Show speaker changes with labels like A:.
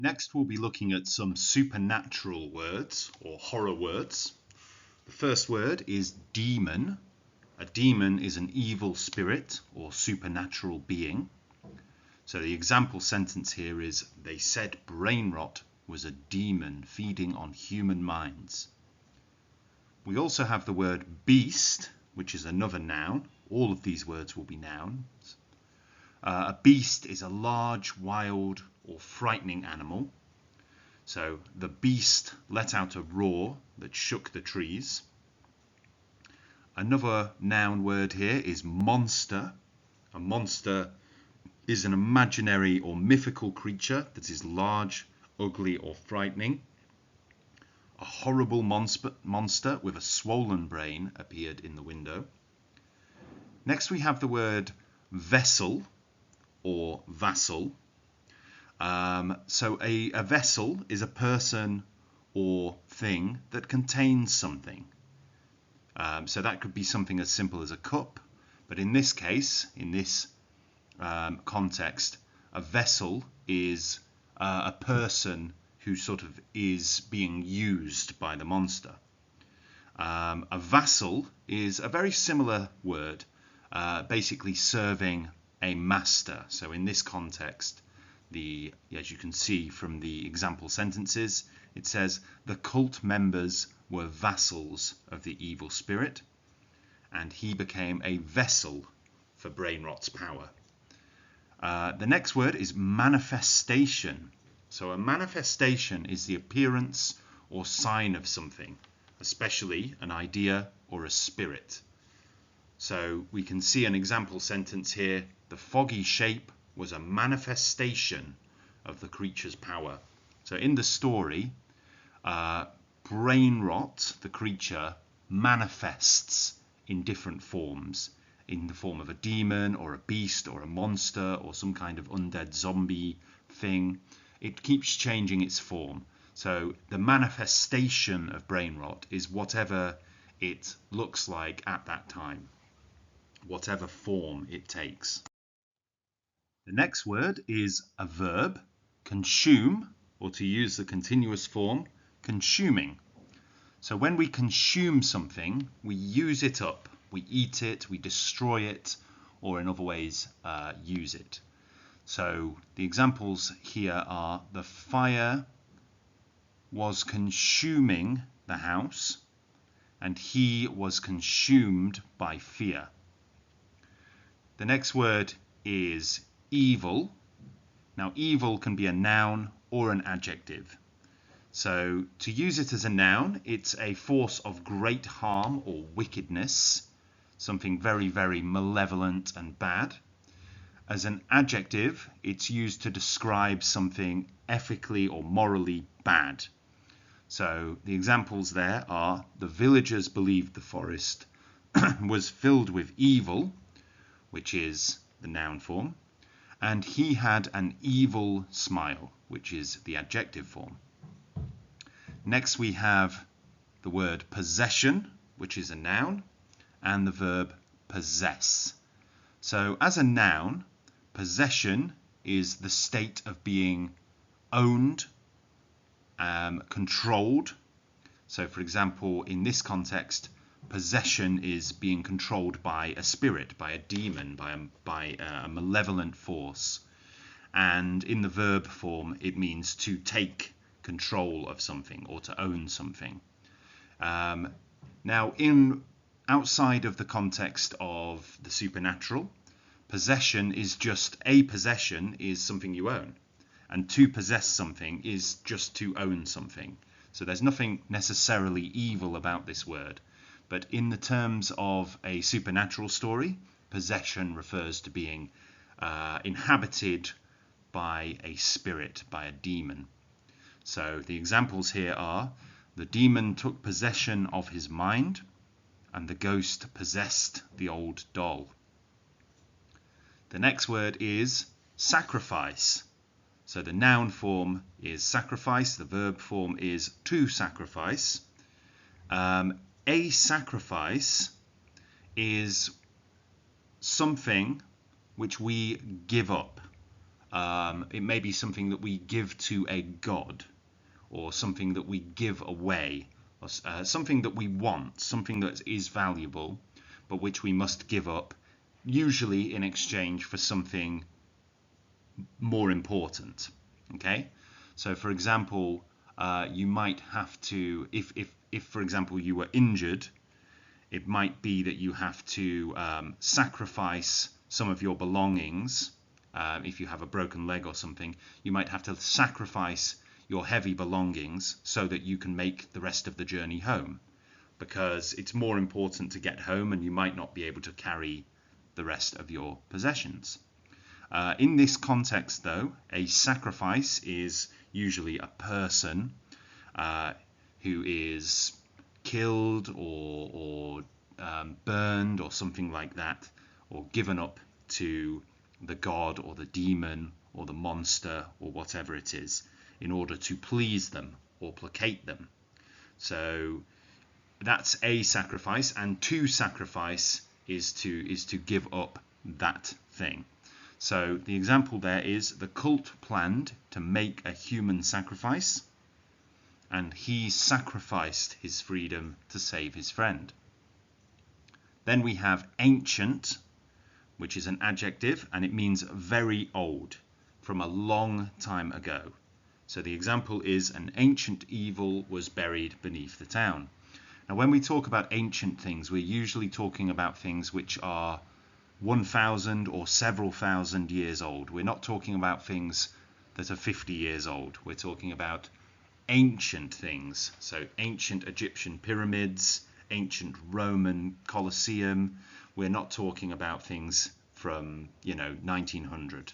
A: Next, we'll be looking at some supernatural words or horror words. The first word is demon. A demon is an evil spirit or supernatural being. So the example sentence here is, they said Brainrot was a demon feeding on human minds. We also have the word beast, which is another noun. All of these words will be nouns. A beast is a large, wild, or frightening animal. So the beast let out a roar that shook the trees. Another noun word here is monster. A monster is an imaginary or mythical creature that is large, ugly, or frightening. A horrible monster with a swollen brain appeared in the window. Next we have the word vessel or vassal. So a vessel is a person or thing that contains something. So that could be something as simple as a cup, but in this case, in this context, a vessel is a person who sort of is being used by the monster. A vassal is a very similar word, basically serving a master. So in this context, as you can see from the example sentences, it says the cult members were vassals of the evil spirit, and he became a vessel for Brainrot's power. The next word is manifestation. So a manifestation is the appearance or sign of something, especially an idea or a spirit. So we can see an example sentence here. The foggy shape was a manifestation of the creature's power. So in the story, Brainrot, the creature, manifests in different forms, in the form of a demon or a beast or a monster or some kind of undead zombie thing. It keeps changing its form. So the manifestation of Brainrot is whatever it looks like at that time, whatever form it takes. The next word is a verb, consume, or to use the continuous form, consuming. So when we consume something, we use it up. We eat it, we destroy it, or in other ways, use it. So the examples here are, the fire was consuming the house, and he was consumed by fear. The next word is evil. Now, evil can be a noun or an adjective. So to use it as a noun, it's a force of great harm or wickedness, something very, very malevolent and bad. As an adjective, it's used to describe something ethically or morally bad. So the examples there are, the villagers believed the forest was filled with evil, which is the noun form, and he had an evil smile, which is the adjective form. Next we have the word possession, which is a noun, and the verb possess. So as a noun, possession is the state of being owned, controlled. So for example, in this context, possession is being controlled by a spirit, by a demon, by a malevolent force. And in the verb form, it means to take control of something or to own something. Now, outside of the context of the supernatural, possession is just a possession is something you own. And to possess something is just to own something. So there's nothing necessarily evil about this word. But in the terms of a supernatural story, possession refers to being inhabited by a spirit, by a demon. So the examples here are, the demon took possession of his mind, and the ghost possessed the old doll. The next word is sacrifice. So the noun form is sacrifice, the verb form is to sacrifice. A sacrifice is something which we give up. It may be something that we give to a god, or something that we give away, or something that we want, something that is valuable, but which we must give up, usually in exchange for something more important. Okay, so for example, you might have to, if for example you were injured, it might be that you have to sacrifice some of your belongings. If you have a broken leg or something, you might have to sacrifice your heavy belongings so that you can make the rest of the journey home, because it's more important to get home and you might not be able to carry the rest of your possessions. In this context, though, a sacrifice is usually a person who is killed or burned or something like that, or given up to the god or the demon or the monster or whatever it is, in order to please them or placate them. So that's a sacrifice, and to sacrifice is to give up that thing. So the example there is, the cult planned to make a human sacrifice, and he sacrificed his freedom to save his friend. Then we have ancient, which is an adjective, and it means very old, from a long time ago. So the example is, an ancient evil was buried beneath the town. Now when we talk about ancient things, we're usually talking about things which are 1,000 or several thousand years old. We're not talking about things that are 50 years old. We're talking about ancient things. So ancient Egyptian pyramids, ancient Roman Colosseum. We're not talking about things from 1900.